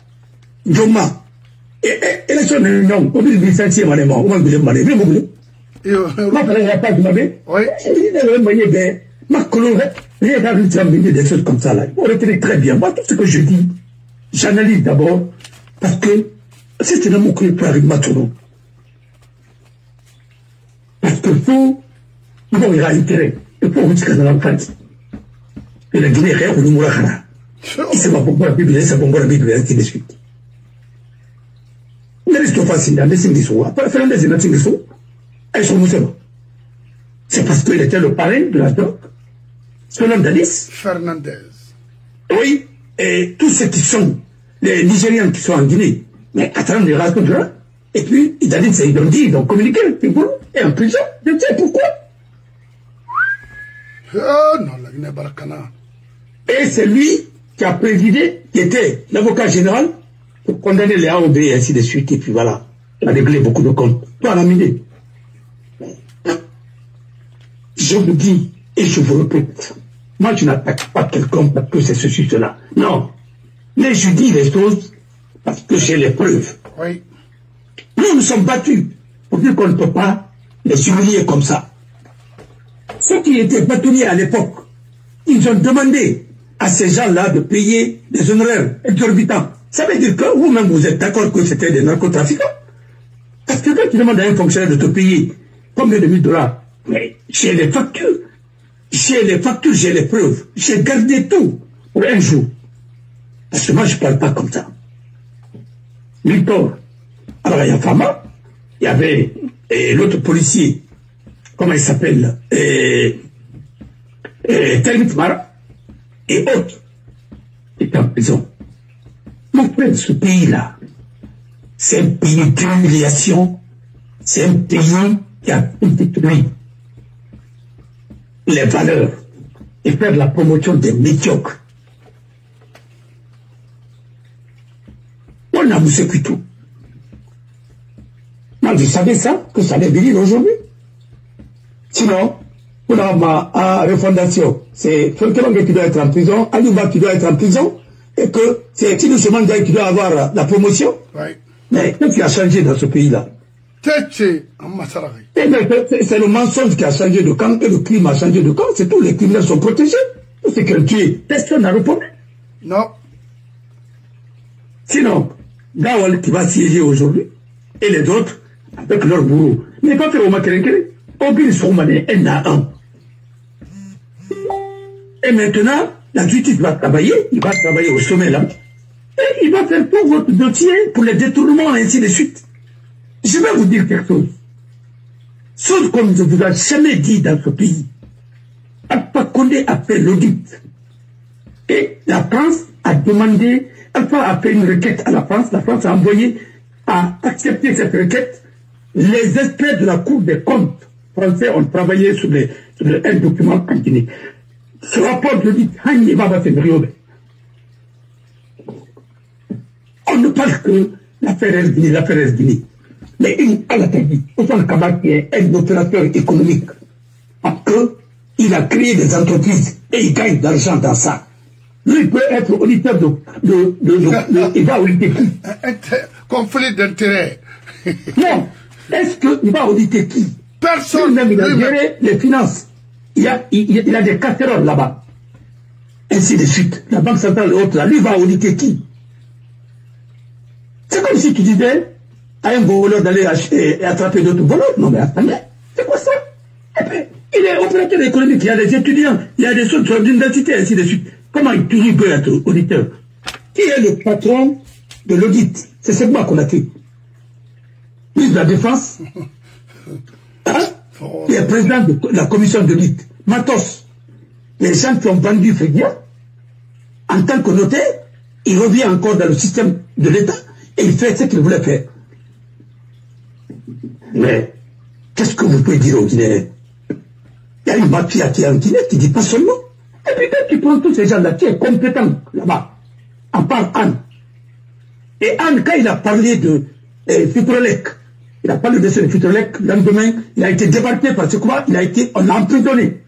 Joma, élection de l'Union, on dit le 5e année, on va le demander, des choses comme ça là. On retenait très bien. Moi, tout ce que je dis, j'analyse d'abord, parce que c'est un mot que je peux arriver maintenant. Parce que faut, il y a intérêt. Il faut que dans la France. Et la Guinée, rien, on nous mourra. Il s'est pas pour la Bible, c'est pour la Bible, ainsi de suite. Mais reste pas si dans des singisous, après faire des singisous, elles sont musulmans. C'est parce qu'il était le parrain de la drogue. Son nom d'Alice Fernandez. Oui, et tous ceux qui sont, les Nigériens qui sont en Guinée, mais à travers les races de là, et puis, ils ont dit, ils ont communiqué, et en prison, je ne sais pourquoi. Oh non, la Guinée Barakana. Et c'est lui qui a présidé, qui était l'avocat général, pour condamner les AOB et ainsi de suite, et puis voilà, il a réglé beaucoup de comptes. Toi, la minute. Je vous dis, et je vous répète, moi je n'attaque pas quelqu'un parce que c'est ceci, cela. Non. Mais je dis les choses parce que j'ai les preuves. Oui. Nous sommes battus pour dire qu'on ne peut pas les humilier comme ça. Ceux qui étaient bâtonniers à l'époque, ils ont demandé à ces gens-là de payer des honoraires exorbitants. Ça veut dire que vous-même vous êtes d'accord que c'était des narcotrafiquants. Parce que quand tu demandes à un fonctionnaire de te payer combien de $1000, mais j'ai les factures. J'ai les factures, j'ai les preuves. J'ai gardé tout pour un jour. Parce que moi, je ne parle pas comme ça. Victor, alors il y a Fama, il y avait l'autre policier, comment il s'appelle, Termit Mara, et autres, étaient en prison. Mon frère, ce pays-là, c'est un pays d'humiliation, c'est un pays qui a détruit les valeurs et faire la promotion des médiocres. On a Moussé Kuitou. Moi, je savais ça, que ça allait venir aujourd'hui. Sinon, on a ma refondation. C'est Fulkerang qui doit être en prison, Aliouba qui doit être en prison, et que c'est Tino Semanga qui doit avoir la promotion. Oui. Mais qu'est-ce qui a changé dans ce pays-là? C'est le mensonge qui a changé de camp et le crime a changé de camp. C'est tout, les criminels sont protégés. C'est que tué. Personne n'a répondu. Non. Sinon, Gawal qui va siéger aujourd'hui et les autres avec leur bourreau. Mais pas faire au Makerenkere. Aucune Soumane, un à un. Et maintenant, la justice va travailler, il va travailler au sommet là. Et il va faire tout votre dossier pour les détournements et ainsi de suite. Je vais vous dire quelque chose. Chose comme je vous ai jamais dit dans ce pays. Alpha Condé a fait l'audit. Et la France a demandé, Alpha a fait une requête à la France a envoyé à accepter cette requête. Les experts de la Cour des comptes français ont travaillé sur un document en Guinée. Ce rapport d'audit, on ne parle que l'affaire Esguini. Mais à la Taïdi, Ousmane Kabak est un opérateur économique. Parce qu'il a créé des entreprises et il gagne de l'argent dans ça. Lui, il peut être auditeur il va auditer qui? Conflit d'intérêt. Non. Est-ce qu'il va auditer qui? Personne. Lui-même, il a géré les finances. Il a des casseroles là-bas. Ainsi de suite. La Banque centrale et autres, là, lui va auditer qui? C'est comme si tu disais à un voleur d'aller attraper d'autres voleurs. Non, mais attendez, c'est quoi ça? Et puis, il est opérateur économique, il y a des étudiants, il y a des choses sur l'université, ainsi de suite. Comment il peut être auditeur? Qui est le patron de l'audit? C'est moi qu'on a fait. Ministre de la Défense. Hein? qui est président de la commission de lutte, Matos, les gens qui ont vendu Fedia, en tant que notaire, il revient encore dans le système de l'État et il fait ce qu'il voulait faire. Mais qu'est-ce que vous pouvez dire aux Guinéens? Il y a une mafia qui est en Guinée qui ne dit pas son nom. Et puis quand tu prends tous ces gens-là qui est compétent là-bas, à part Anne. Et Anne, quand il a parlé de Futrolec, il a parlé de ce Futrolec, le lendemain, il a été débarqué parce que quoi? On l'a emprisonné.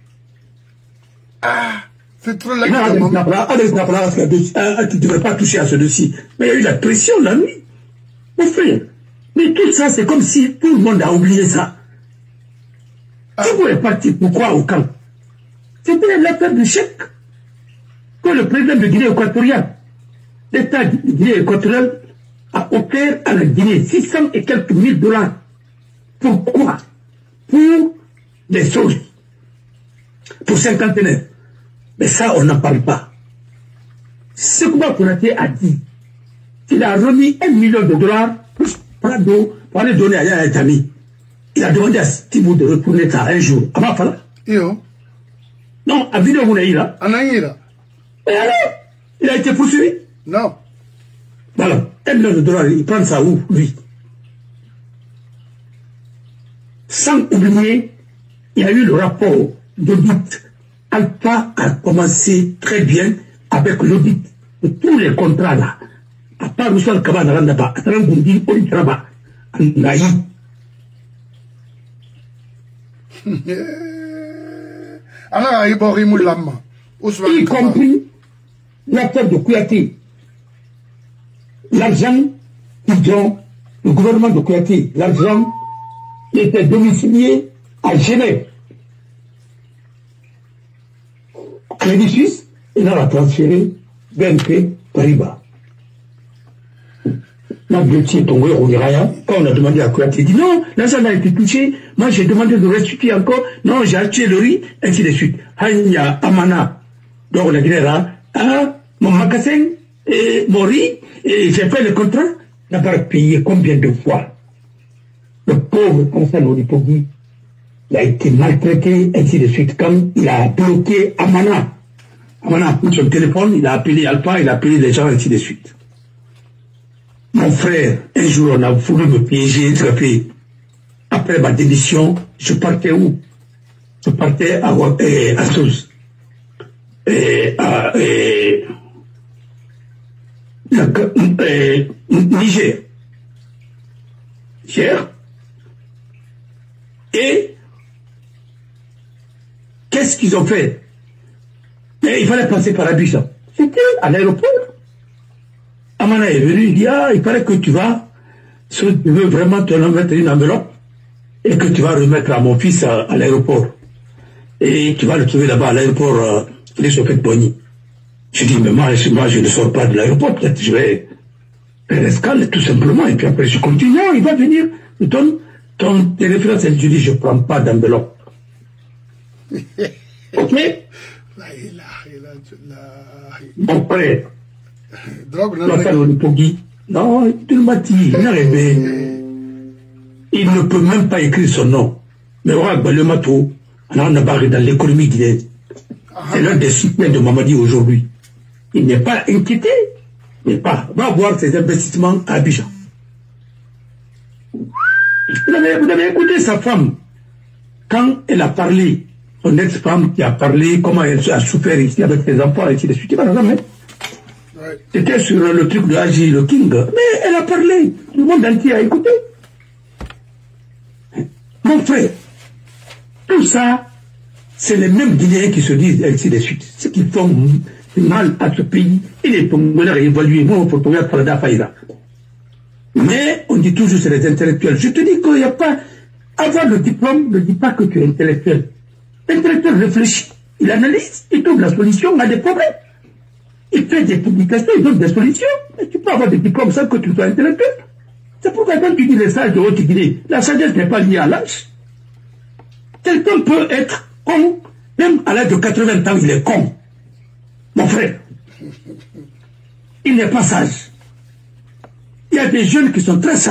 Ah, Futrolec. Tu ne devrais pas toucher à ce dossier. Mais il y a eu la pression la nuit. Mon frère. Mais tout ça, c'est comme si tout le monde a oublié ça. Si vous êtes parti, pourquoi au camp? C'était l'affaire du chèque que le président de Guinée équatoriale, l'État de Guinée équatoriale, a offert à la Guinée 600 et quelques mille $. Pourquoi? Pour les choses. Pour cinquantenaires. Mais ça, on n'en parle pas. Ce que Konaté a dit, il a remis $1 million pour aller donner à Yaya Jammeh. Il a demandé à Stibou de retourner ça un jour. Avant Fala. Non, à Vidéo Mounaïra. Anaïra. Et alors, il a été poursuivi? Non. Voilà. $1 million, il prend ça où, lui? Sans oublier, il y a eu le rapport d'audit. Alpha a commencé très bien avec l'audit de tous les contrats là. À part Roussel Kabana Randaba, à Tarangundi, Oritraba, Naï. Y compris l'affaire de Kouyaté. L'argent qu'ils ont, le gouvernement de Kouyaté, l'argent qui était domicilié à Genève. Crédit Suisse, il a transféré BNP Paribas. Quand on a demandé à Kouyaté, il dit non, l'argent a été touché, moi j'ai demandé de restituer encore, non, j'ai acheté le riz, ainsi de suite. Il y a Amana, donc on a dit là, mon magasin, et mon riz, et j'ai fait le contrat, il n'a pas payé combien de fois? Le pauvre Constant Olipogui, il a été maltraité, ainsi de suite, comme il a bloqué Amana. Amana a pris son téléphone, il a appelé Alpha, il a appelé les gens, ainsi de suite. Mon frère, un jour, on a voulu me piéger, après ma démission, je partais où? Je partais à Sousse. Niger. Et qu'est-ce qu'ils ont fait? Il fallait passer par Abidjan. C'était à l'aéroport. Amana est venu, il dit, il paraît que tu vas, si tu veux vraiment te mettre une enveloppe, et que tu vas remettre à mon fils à l'aéroport. Et tu vas le trouver là-bas à l'aéroport, les chauffeurs de Boni. Je dis, mais moi, je ne sors pas de l'aéroport, peut-être je vais faire l'escale, tout simplement, et puis après je continue. Non, il va venir, il donne tes références, et je dis, je ne prends pas d'enveloppe. Ok? Mon frère, non, il m'a dit, il ne peut même pas écrire son nom. Mais le matou, on a barré dans l'économie guinéenne. C'est l'un des soutiens de Mamadi aujourd'hui. Il n'est pas inquiété. Il n'est pas. Va voir ses investissements à Abidjan. Vous avez écouté sa femme. Quand elle a parlé, son ex-femme qui a parlé, comment elle a souffert ici avec ses enfants, et ainsi de suite. C'était sur le truc de Agi, le King. Mais elle a parlé. Tout le monde entier a écouté. Mon frère, tout ça, c'est les mêmes Guinéens qui se disent ainsi de suite. Ce qui font mal à ce pays, il est Tongolais évalué. Moi, on peut trouver Falada Faïda. Mais on dit toujours c'est les intellectuels. Je te dis qu'il n'y a pas. Avoir le diplôme ne dit pas que tu es intellectuel. L'intellectuel réfléchit, il analyse, il trouve la solution à des problèmes. Il fait des publications, il donne des solutions. Et tu peux avoir des diplômes sans que tu sois intellectuel. C'est pourquoi quand tu dis les sages de Haute-Guinée, la sagesse n'est pas liée à l'âge. Quelqu'un peut être con, même à l'âge de 80 ans, il est con. Mon frère, il n'est pas sage. Il y a des jeunes qui sont très sages.